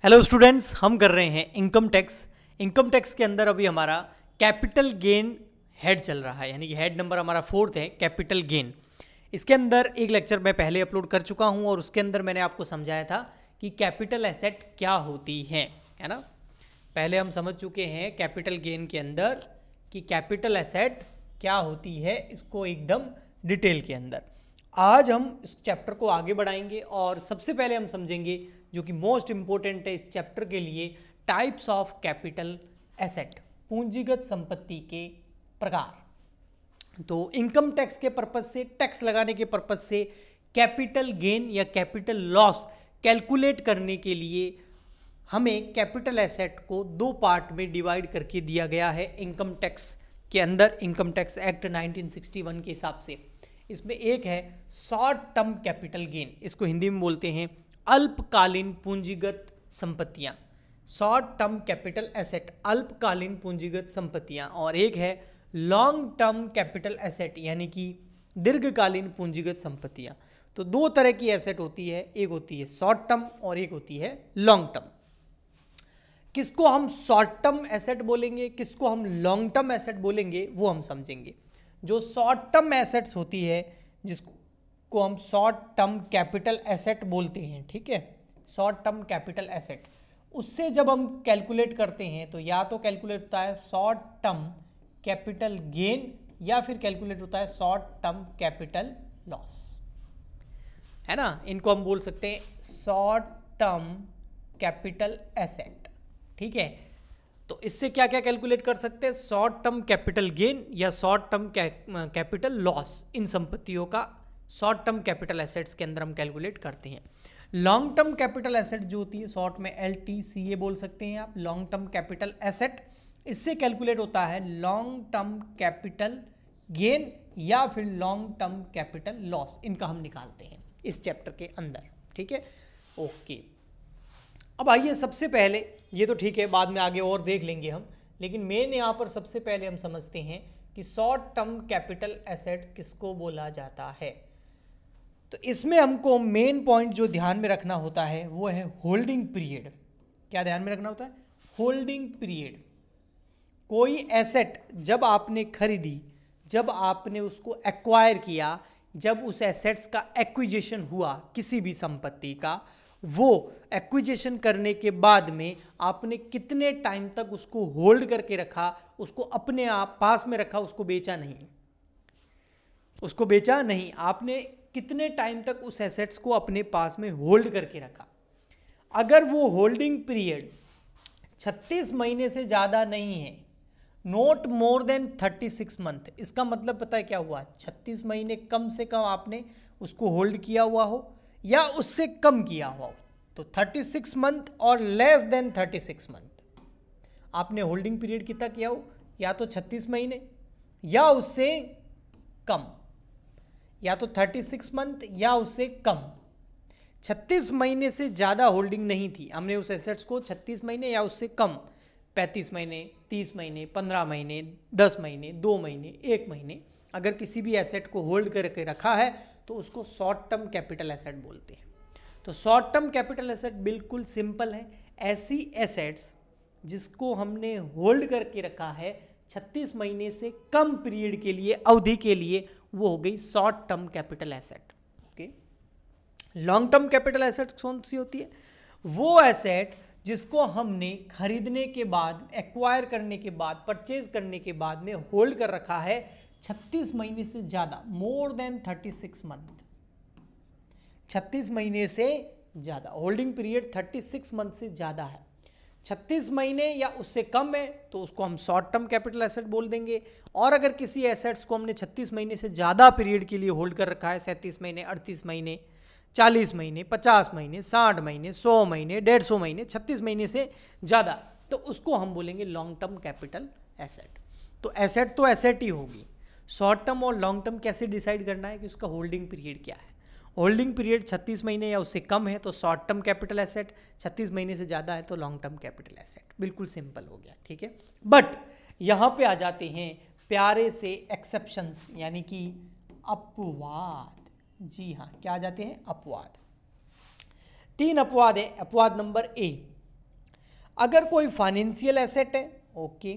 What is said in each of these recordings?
Hello students, हम कर रहे हैं इनकम टैक्स। इनकम टैक्स के अंदर अभी हमारा कैपिटल गेन हेड चल रहा है, यानी कि हेड नंबर हमारा 4 है, कैपिटल गेन। इसके अंदर एक लेक्चर मैं पहले अपलोड कर चुका हूं और उसके अंदर मैंने आपको समझाया था कि कैपिटल एसेट क्या होती है ना। पहले हम समझ चुके हैं कैपिटल गेन के अंदर कि कैपिटल एसेट क्या होती है, इसको एकदम डिटेल के अंदर। आज हम इस चैप्टर को आगे बढ़ाएंगे और सबसे पहले हम समझेंगे जो कि मोस्ट इंपॉर्टेंट है इस चैप्टर के लिए, टाइप्स ऑफ कैपिटल एसेट, पूंजीगत संपत्ति के प्रकार। तो इनकम टैक्स के पर्पज से, टैक्स लगाने के पर्पज से कैपिटल गेन या कैपिटल लॉस कैलकुलेट करने के लिए हमें कैपिटल एसेट को दो पार्ट में डिवाइड करके दिया गया है इनकम टैक्स के अंदर, इनकम टैक्स एक्ट 1961 के हिसाब से। इसमें एक है शॉर्ट टर्म कैपिटल गेन, इसको हिंदी में बोलते हैं अल्पकालीन पूंजीगत संपत्तियां, शॉर्ट टर्म कैपिटल एसेट, अल्पकालीन पूंजीगत संपत्तियां। और एक है लॉन्ग टर्म कैपिटल एसेट, यानी कि दीर्घकालीन पूंजीगत संपत्तियां। तो दो तरह की एसेट होती है, एक होती है शॉर्ट टर्म और एक होती है लॉन्ग टर्म। किसको हम शॉर्ट टर्म एसेट बोलेंगे, किसको हम लॉन्ग टर्म एसेट बोलेंगे, वो हम समझेंगे। जो शॉर्ट टर्म एसेट्स होती है, जिसको हम शॉर्ट टर्म कैपिटल एसेट बोलते हैं, ठीक है, शॉर्ट टर्म कैपिटल एसेट, उससे जब हम कैलकुलेट करते हैं तो या तो कैलकुलेट होता है शॉर्ट टर्म कैपिटल गेन या फिर कैलकुलेट होता है शॉर्ट टर्म कैपिटल लॉस, है ना। इनको हम बोल सकते हैं शॉर्ट टर्म कैपिटल एसेट, ठीक है। तो इससे क्या क्या कैलकुलेट कर सकते हैं, शॉर्ट टर्म कैपिटल गेन या शॉर्ट टर्म कैपिटल लॉस, इन संपत्तियों का शॉर्ट टर्म कैपिटल एसेट्स के अंदर हम कैलकुलेट करते हैं। लॉन्ग टर्म कैपिटल एसेट जो होती है, शॉर्ट में LTCA बोल सकते हैं आप, लॉन्ग टर्म कैपिटल एसेट, इससे कैलकुलेट होता है लॉन्ग टर्म कैपिटल गेन या फिर लॉन्ग टर्म कैपिटल लॉस, इनका हम निकालते हैं इस चैप्टर के अंदर, ठीक है। ओके, अब आइए सबसे पहले, ये तो ठीक है बाद में आगे और देख लेंगे हम, लेकिन मेन यहाँ पर सबसे पहले हम समझते हैं कि शॉर्ट टर्म कैपिटल एसेट किसको बोला जाता है। तो इसमें हमको मेन पॉइंट जो ध्यान में रखना होता है वो है होल्डिंग पीरियड। क्या ध्यान में रखना होता है? Holding period. कोई एसेट जब आपने खरीदी, जब आपने उसको एक्वायर किया, जब उस एसेट्स का एक्विजिशन हुआ किसी भी संपत्ति का, वो एक्विजिशन करने के बाद में आपने कितने टाइम तक उसको होल्ड करके रखा, उसको अपने आप पास में रखा, उसको बेचा नहीं, उसको बेचा नहीं, आपने कितने टाइम तक उस एसेट्स को अपने पास में होल्ड करके रखा। अगर वो होल्डिंग पीरियड 36 महीने से ज़्यादा नहीं है, नॉट मोर देन 36 मंथ, इसका मतलब पता है क्या हुआ, 36 महीने कम से कम आपने उसको होल्ड किया हुआ हो या उससे कम किया हुआ हो, तो 36 मंथ और लेस देन 36 मंथ आपने होल्डिंग पीरियड कितना किया हो, या तो 36 महीने या उससे कम, या तो 36 मंथ या उससे कम। 36 महीने से ज़्यादा होल्डिंग नहीं थी, हमने उस एसेट्स को 36 महीने या उससे कम, 35 महीने, 30 महीने, 15 महीने, 10 महीने, 2 महीने, 1 महीने, अगर किसी भी एसेट को होल्ड करके रखा है तो उसको शॉर्ट टर्म कैपिटल एसेट बोलते हैं। तो शॉर्ट टर्म कैपिटल एसेट बिल्कुल सिंपल है, ऐसी एसेट्स जिसको हमने होल्ड करके रखा है 36 महीने से कम पीरियड के लिए, अवधि के लिए, वो हो गई short term capital asset. Okay, long term capital asset कौन सी होती है? वो एसेट जिसको हमने खरीदने के बाद, एक्वायर करने के बाद, परचेज करने के बाद में होल्ड कर रखा है 36 महीने से ज़्यादा, मोर देन 36 मंथ, 36 महीने से ज़्यादा, होल्डिंग पीरियड 36 मंथ से ज़्यादा है, 36 महीने या उससे कम है तो उसको हम शॉर्ट टर्म कैपिटल एसेट बोल देंगे। और अगर किसी एसेट्स को हमने 36 महीने से ज़्यादा पीरियड के लिए होल्ड कर रखा है, 37 महीने, 38 महीने, 40 महीने, 50 महीने, 60 महीने, 100 महीने, 150 महीने, 36 महीने से ज़्यादा, तो उसको हम बोलेंगे लॉन्ग टर्म कैपिटल एसेट। तो एसेट ही होगी। शॉर्ट टर्म और लॉन्ग टर्म कैसे डिसाइड करना है कि उसका होल्डिंग पीरियड क्या है। होल्डिंग पीरियड 36 महीने या उससे कम है तो शॉर्ट टर्म कैपिटल एसेट, 36 महीने से ज़्यादा है तो लॉन्ग टर्म कैपिटल एसेट। बिल्कुल सिंपल हो गया, ठीक है। बट यहाँ पे आ जाते हैं प्यारे से एक्सेप्शंस, यानी कि अपवाद। जी हाँ, क्या आ जाते हैं? अपवाद। 3 अपवाद है। अपवाद नंबर ए, अगर कोई फाइनेंशियल एसेट है, ओके,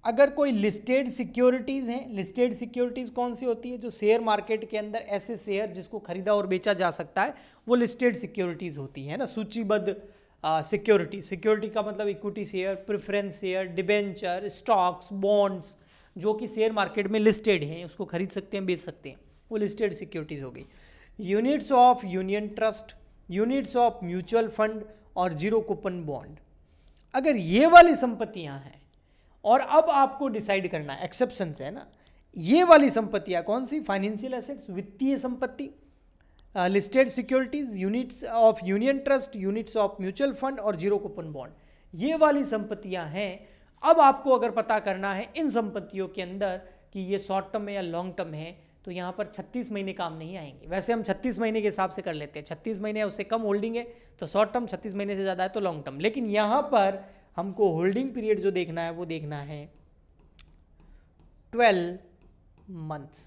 अगर कोई लिस्टेड सिक्योरिटीज़ हैं, लिस्टेड सिक्योरिटीज़ कौन सी होती है, जो शेयर मार्केट के अंदर ऐसे शेयर जिसको खरीदा और बेचा जा सकता है, वो लिस्टेड सिक्योरिटीज़ होती है ना, सूचीबद्ध सिक्योरिटी। सिक्योरिटी का मतलब equity share, preference share, debenture, stocks, bonds, जो कि शेयर मार्केट में लिस्टेड हैं, उसको खरीद सकते हैं, बेच सकते हैं, वो लिस्टेड सिक्योरिटीज़ हो गई। Units of union trust, units of mutual fund और जीरो कूपन बॉन्ड, अगर ये वाली संपत्तियां हैं, और अब आपको डिसाइड करना है, एक्सेप्शन है ना, ये वाली संपत्तियां कौन सी, फाइनेंशियल एसेट्स, वित्तीय संपत्ति, listed securities, units of union trust, units of mutual fund और जीरो कूपन बॉन्ड, ये वाली संपत्तियां हैं। अब आपको अगर पता करना है इन संपत्तियों के अंदर कि ये शॉर्ट टर्म है या लॉन्ग टर्म है, तो यहाँ पर 36 महीने काम नहीं आएंगे। वैसे हम 36 महीने के हिसाब से कर लेते हैं, 36 महीने उससे कम होल्डिंग है तो शॉर्ट टर्म, 36 महीने से ज़्यादा है तो लॉन्ग टर्म। लेकिन यहाँ पर हमको होल्डिंग पीरियड जो देखना है वो देखना है 12 मंथ्स,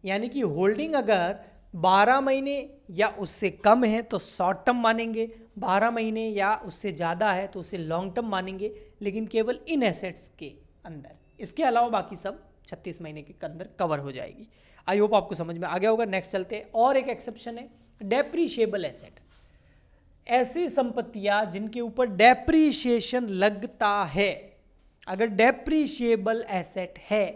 यानी कि होल्डिंग अगर 12 महीने या उससे कम है तो शॉर्ट टर्म मानेंगे, 12 महीने या उससे ज़्यादा है तो उसे लॉन्ग टर्म मानेंगे, लेकिन केवल इन एसेट्स के अंदर। इसके अलावा बाकी सब 36 महीने के अंदर कवर हो जाएगी। आई होप आपको समझ में आ गया होगा। नेक्स्ट चलते हैं। और एक एक्सेप्शन है डेप्रीशिएबल एसेट, ऐसी संपत्तियां जिनके ऊपर डेप्रीशिएशन लगता है। अगर डेप्रीशिएबल एसेट है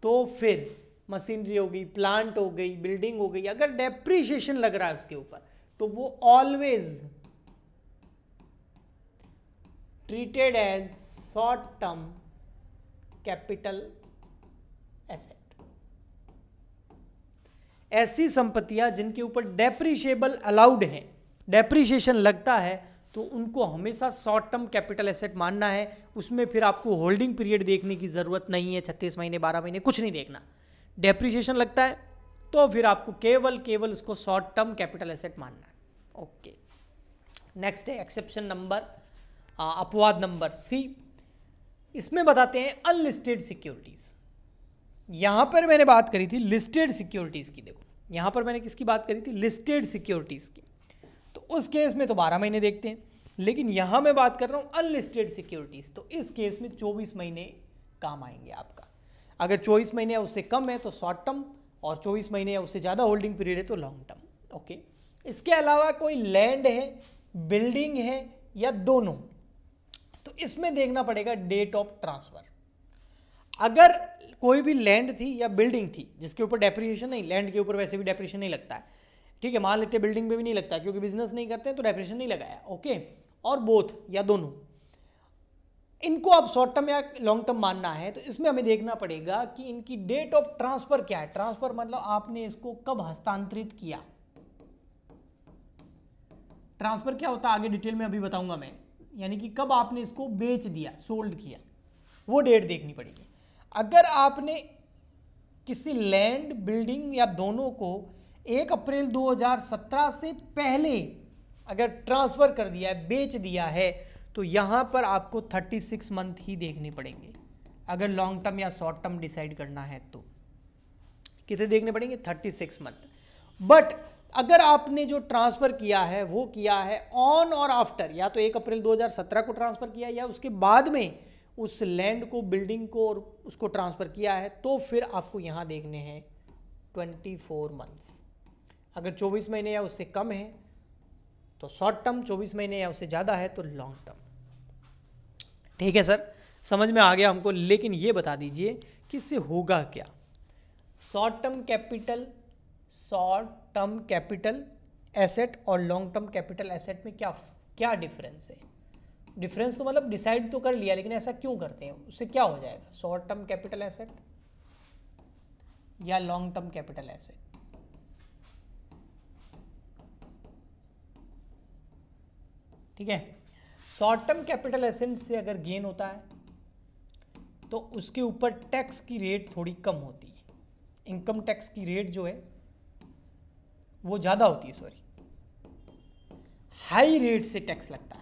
तो फिर मशीनरी हो गई, प्लांट हो गई, बिल्डिंग हो गई, अगर डेप्रीशिएशन लग रहा है उसके ऊपर तो वो always treated as short term capital asset. ऐसी संपत्तियां जिनके ऊपर डेप्रीशिएबल अलाउड है, डेप्रीशिएशन लगता है, तो उनको हमेशा शॉर्ट टर्म कैपिटल एसेट मानना है। उसमें फिर आपको होल्डिंग पीरियड देखने की ज़रूरत नहीं है, 36 महीने 12 महीने कुछ नहीं देखना। डेप्रीशिएशन लगता है तो फिर आपको केवल उसको शॉर्ट टर्म कैपिटल एसेट मानना है। ओके, नेक्स्ट है एक्सेप्शन नंबर, अपवाद नंबर सी। इसमें बताते हैं अनलिस्टेड सिक्योरिटीज़। यहाँ पर मैंने बात करी थी लिस्टेड सिक्योरिटीज़ की, देखो यहाँ पर मैंने किसकी बात करी थी, लिस्टेड सिक्योरिटीज़ की, तो उस केस में तो 12 महीने देखते हैं। लेकिन यहाँ मैं बात कर रहा हूँ अनलिस्टेड सिक्योरिटीज़, तो इस केस में 24 महीने काम आएंगे आपका। अगर 24 महीने या उससे कम है तो शॉर्ट टर्म, और 24 महीने या उससे ज़्यादा होल्डिंग पीरियड है तो लॉन्ग टर्म। ओके, इसके अलावा कोई लैंड है, बिल्डिंग है या दोनों, तो इसमें देखना पड़ेगा डेट ऑफ ट्रांसफ़र। अगर कोई भी लैंड थी या बिल्डिंग थी जिसके ऊपर डेप्रिसिएशन नहीं, लैंड के ऊपर वैसे भी डेप्रिसिएशन नहीं लगता है, ठीक है, मान लेते हैं बिल्डिंग पे भी नहीं लगता क्योंकि बिजनेस नहीं करते हैं तो डेप्रिसिएशन नहीं लगाया। ओके, और बोथ या दोनों, इनको आप शॉर्ट टर्म या लॉन्ग टर्म मानना है तो इसमें हमें देखना पड़ेगा कि इनकी डेट ऑफ ट्रांसफर क्या है। ट्रांसफर मतलब आपने इसको कब हस्तांतरित किया। ट्रांसफर क्या होता है आगे डिटेल में अभी बताऊंगा मैं, यानी कि कब आपने इसको बेच दिया, सोल्ड किया, वो डेट देखनी पड़ेगी। अगर आपने किसी लैंड, बिल्डिंग या दोनों को 1 अप्रैल 2017 से पहले अगर ट्रांसफर कर दिया है, बेच दिया है, तो यहाँ पर आपको 36 मंथ ही देखने पड़ेंगे। अगर लॉन्ग टर्म या शॉर्ट टर्म डिसाइड करना है तो कितने देखने पड़ेंगे, 36 मंथ। बट अगर आपने जो ट्रांसफ़र किया है वो किया है ऑन और आफ्टर, या तो 1 अप्रैल 2017 को ट्रांसफ़र किया या उसके बाद में उस लैंड को, बिल्डिंग को और उसको ट्रांसफ़र किया है, तो फिर आपको यहाँ देखने हैं 24 मंथ्स। अगर 24 महीने या उससे कम है तो शॉर्ट टर्म, 24 महीने या उससे ज़्यादा है तो लॉन्ग टर्म। ठीक है सर, समझ में आ गया हमको। लेकिन ये बता दीजिए कि इससे होगा क्या। शॉर्ट टर्म कैपिटल एसेट और लॉन्ग टर्म कैपिटल एसेट में क्या डिफरेंस है। डिफरेंस तो मतलब डिसाइड तो कर लिया, लेकिन ऐसा क्यों करते हैं, उससे क्या हो जाएगा, शॉर्ट टर्म कैपिटल एसेट या लॉन्ग टर्म कैपिटल एसेट। ठीक है, शॉर्ट टर्म कैपिटल एसेट से अगर गेन होता है तो उसके ऊपर टैक्स की रेट थोड़ी कम होती है, इनकम टैक्स की रेट जो है वो ज़्यादा होती है, हाई रेट से टैक्स लगता है।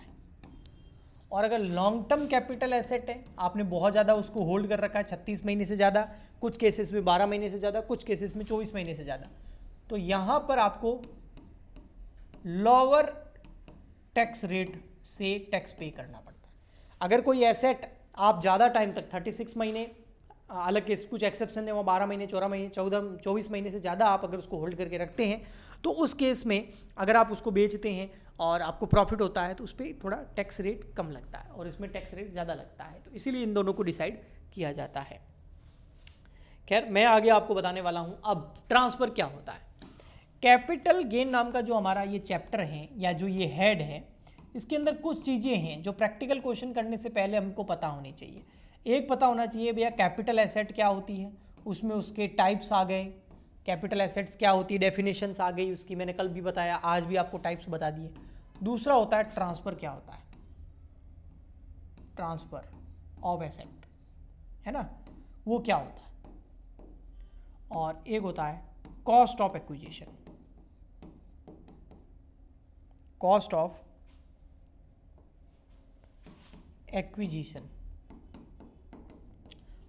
और अगर लॉन्ग टर्म कैपिटल एसेट है, आपने बहुत ज़्यादा उसको होल्ड कर रखा है, 36 महीने से ज़्यादा, कुछ केसेस में 12 महीने से ज़्यादा, कुछ केसेस में 24 महीने से ज़्यादा, तो यहाँ पर आपको लोअर टैक्स रेट से टैक्स पे करना पड़ता है। अगर कोई एसेट आप ज़्यादा टाइम तक 36 महीने, हालांकि कुछ एक्सेप्शन है वो 12 महीने, 14 महीने, 24 महीने से ज़्यादा आप अगर उसको होल्ड करके रखते हैं तो उस केस में अगर आप उसको बेचते हैं और आपको प्रॉफिट होता है तो उस पर थोड़ा टैक्स रेट कम लगता है और इसमें टैक्स रेट ज़्यादा लगता है, तो इसीलिए इन दोनों को डिसाइड किया जाता है। खैर मैं आगे आपको बताने वाला हूँ अब ट्रांसफ़र क्या होता है। कैपिटल गेन नाम का जो हमारा ये चैप्टर है या जो ये हेड है, इसके अंदर कुछ चीज़ें हैं जो प्रैक्टिकल क्वेश्चन करने से पहले हमको पता होनी चाहिए। एक पता होना चाहिए भैया कैपिटल एसेट क्या होती है, उसमें उसके टाइप्स आ गए, कैपिटल एसेट्स क्या होती है, डेफिनेशंस आ गई उसकी, मैंने कल भी बताया, आज भी आपको टाइप्स बता दिए। दूसरा होता है ट्रांसफ़र क्या होता है, ट्रांसफ़र ऑफ एसेट, है ना, वो क्या होता है। और एक होता है cost of acquisition, cost of acquisition,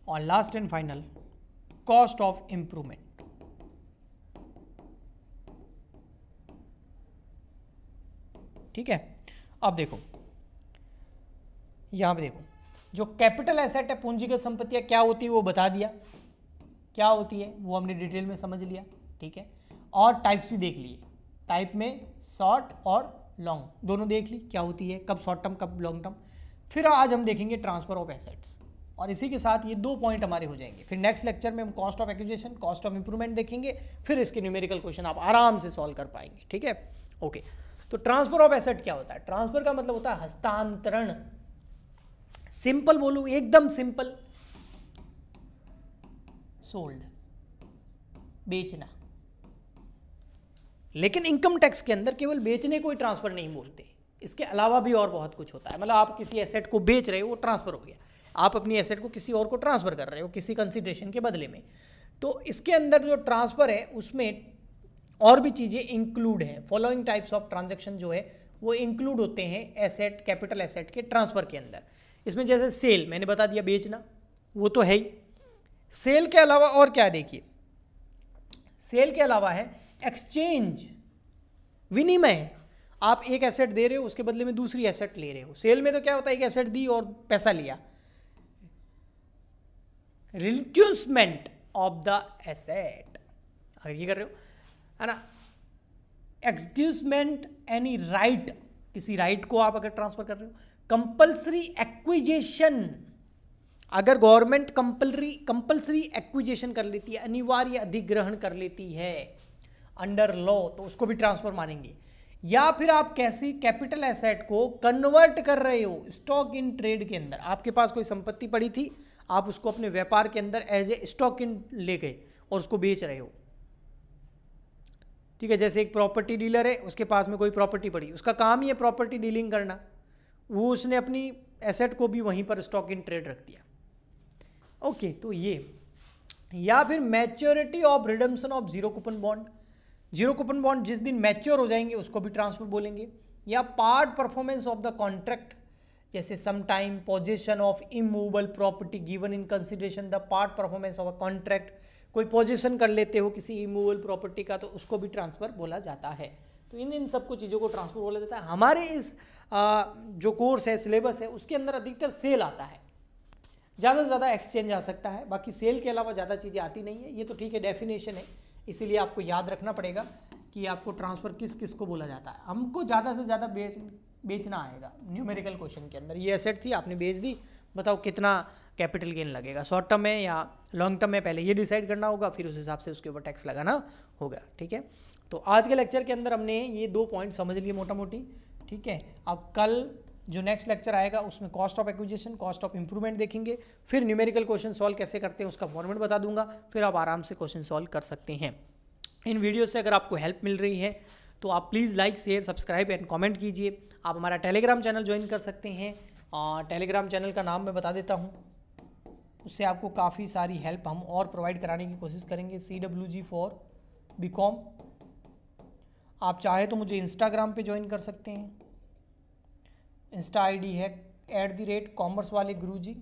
और last and final cost of improvement. ठीक है, अब देखो यहां पे देखो, जो कैपिटल एसेट है, पूंजीगत संपत्तियां क्या होती है वो बता दिया, क्या होती है वो हमने डिटेल में समझ लिया। ठीक है, और टाइप्स भी देख लिए, टाइप में शॉर्ट और लॉन्ग दोनों देख ली क्या होती है, कब शॉर्ट टर्म कब लॉन्ग टर्म। फिर आज हम देखेंगे ट्रांसफर ऑफ एसेट्स, और इसी के साथ ये 2 पॉइंट हमारे हो जाएंगे। फिर नेक्स्ट लेक्चर में हम cost of acquisition, cost of improvement देखेंगे, फिर इसके न्यूमेरिकल क्वेश्चन आप आराम से सॉल्व कर पाएंगे। ठीक है, ओके। तो ट्रांसफर ऑफ एसेट क्या होता है, ट्रांसफर का मतलब होता है हस्तांतरण। सिंपल बोलूं, एकदम सिंपल, सोल्ड, बेचना। लेकिन इनकम टैक्स के अंदर केवल बेचने को ही ट्रांसफर नहीं बोलते, इसके अलावा भी और बहुत कुछ होता है। मतलब आप किसी एसेट को बेच रहे हो, वो ट्रांसफर हो गया, आप अपनी एसेट को किसी और को ट्रांसफर कर रहे हो किसी कंसिडरेशन के बदले में। तो इसके अंदर जो ट्रांसफर है उसमें और भी चीज़ें इंक्लूड हैं। फॉलोइंग टाइप्स ऑफ ट्रांजैक्शन जो है वो इंक्लूड होते हैं एसेट, कैपिटल एसेट के ट्रांसफर के अंदर। इसमें जैसे सेल, मैंने बता दिया, बेचना, वो तो है ही। सेल के अलावा और क्या है, देखिए, सेल के अलावा है एक्सचेंज, विनिमय। आप एक एसेट दे रहे हो, उसके बदले में दूसरी एसेट ले रहे हो। सेल में तो क्या होता है, एक एसेट दी और पैसा लिया। रिड्यूसमेंट ऑफ द एसेट, अगर ये कर रहे हो, है ना, एक्सड्यूसमेंट एनी राइट, किसी राइट को आप अगर ट्रांसफर कर रहे हो। कंपल्सरी एक्विजिशन, अगर गवर्नमेंट कंपल्सरी एक्विजिशन कर लेती है, अनिवार्य अधिग्रहण कर लेती है अंडर लॉ, तो उसको भी ट्रांसफर मानेंगे। या फिर आप कैसी कैपिटल एसेट को कन्वर्ट कर रहे हो स्टॉक इन ट्रेड के अंदर, आपके पास कोई संपत्ति पड़ी थी, आप उसको अपने व्यापार के अंदर एज ए स्टॉक इन ले गए और उसको बेच रहे हो। ठीक है, जैसे एक प्रॉपर्टी डीलर है, उसके पास में कोई प्रॉपर्टी पड़ी, उसका काम ही है प्रॉपर्टी डीलिंग करना, वो उसने अपनी एसेट को भी वहीं पर स्टॉक इन ट्रेड रख दिया। ओके, तो ये। या फिर maturity of redemption of zero coupon bond, zero coupon bond जिस दिन मैच्योर हो जाएंगे उसको भी ट्रांसफर बोलेंगे। या part performance of the contract, जैसे some time position of immovable property given in consideration the part performance of a contract, कोई पोजीशन कर लेते हो किसी इमूवेबल प्रॉपर्टी का, तो उसको भी ट्रांसफर बोला जाता है। तो इन सबको चीज़ों को ट्रांसफर बोला जाता है। हमारे इस जो कोर्स है, सिलेबस है, उसके अंदर अधिकतर सेल आता है, ज़्यादा से ज़्यादा एक्सचेंज आ सकता है, बाकी सेल के अलावा ज़्यादा चीज़ें आती नहीं है। ये तो ठीक है, डेफिनेशन है, इसीलिए आपको याद रखना पड़ेगा कि आपको ट्रांसफ़र किस किस को बोला जाता है। हमको ज़्यादा से ज़्यादा बेचना आएगा न्यूमेरिकल क्वेश्चन के अंदर। ये एसेट थी, आपने बेच दी, बताओ कितना कैपिटल गेन लगेगा, शॉर्ट टर्म में या लॉन्ग टर्म में, पहले ये डिसाइड करना होगा, फिर उस हिसाब से उसके ऊपर टैक्स लगाना होगा। ठीक है, तो आज के लेक्चर के अंदर हमने ये 2 पॉइंट समझ लिए मोटा मोटी। ठीक है, अब कल जो नेक्स्ट लेक्चर आएगा उसमें cost of acquisition, cost of improvement देखेंगे, फिर न्यूमेरिकल क्वेश्चन सॉल्व कैसे करते हैं उसका फॉर्मेट बता दूंगा, फिर आप आराम से क्वेश्चन सॉल्व कर सकते हैं। इन वीडियो से अगर आपको हेल्प मिल रही है तो आप please like, share, subscribe and comment कीजिए। आप हमारा टेलीग्राम चैनल ज्वाइन कर सकते हैं, और टेलीग्राम चैनल का नाम मैं बता देता हूँ, उससे आपको काफ़ी सारी हेल्प हम और प्रोवाइड कराने की कोशिश करेंगे। CWG for BCom। आप चाहे तो मुझे इंस्टाग्राम पे ज्वाइन कर सकते हैं, इंस्टा ID है @commerce वाले गुरुजी,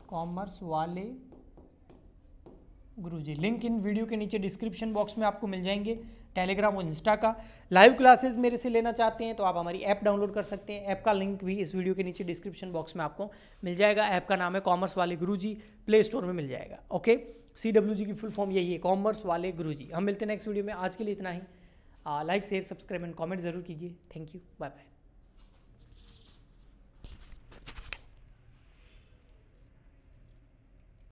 कॉमर्स वाले गुरुजी। लिंक इन वीडियो के नीचे डिस्क्रिप्शन बॉक्स में आपको मिल जाएंगे, टेलीग्राम और इंस्टा का। लाइव क्लासेस मेरे से लेना चाहते हैं तो आप हमारी ऐप डाउनलोड कर सकते हैं। ऐप का लिंक भी इस वीडियो के नीचे डिस्क्रिप्शन बॉक्स में आपको मिल जाएगा। ऐप का नाम है कॉमर्स वाले गुरुजी, प्ले स्टोर में मिल जाएगा। ओके, CWG की फुल फॉर्म यही है, कॉमर्स वाले गुरुजी। हम मिलते हैं नेक्स्ट वीडियो में, आज के लिए इतना ही। Like share subscribe and comment जरूर कीजिए। Thank you, bye bye.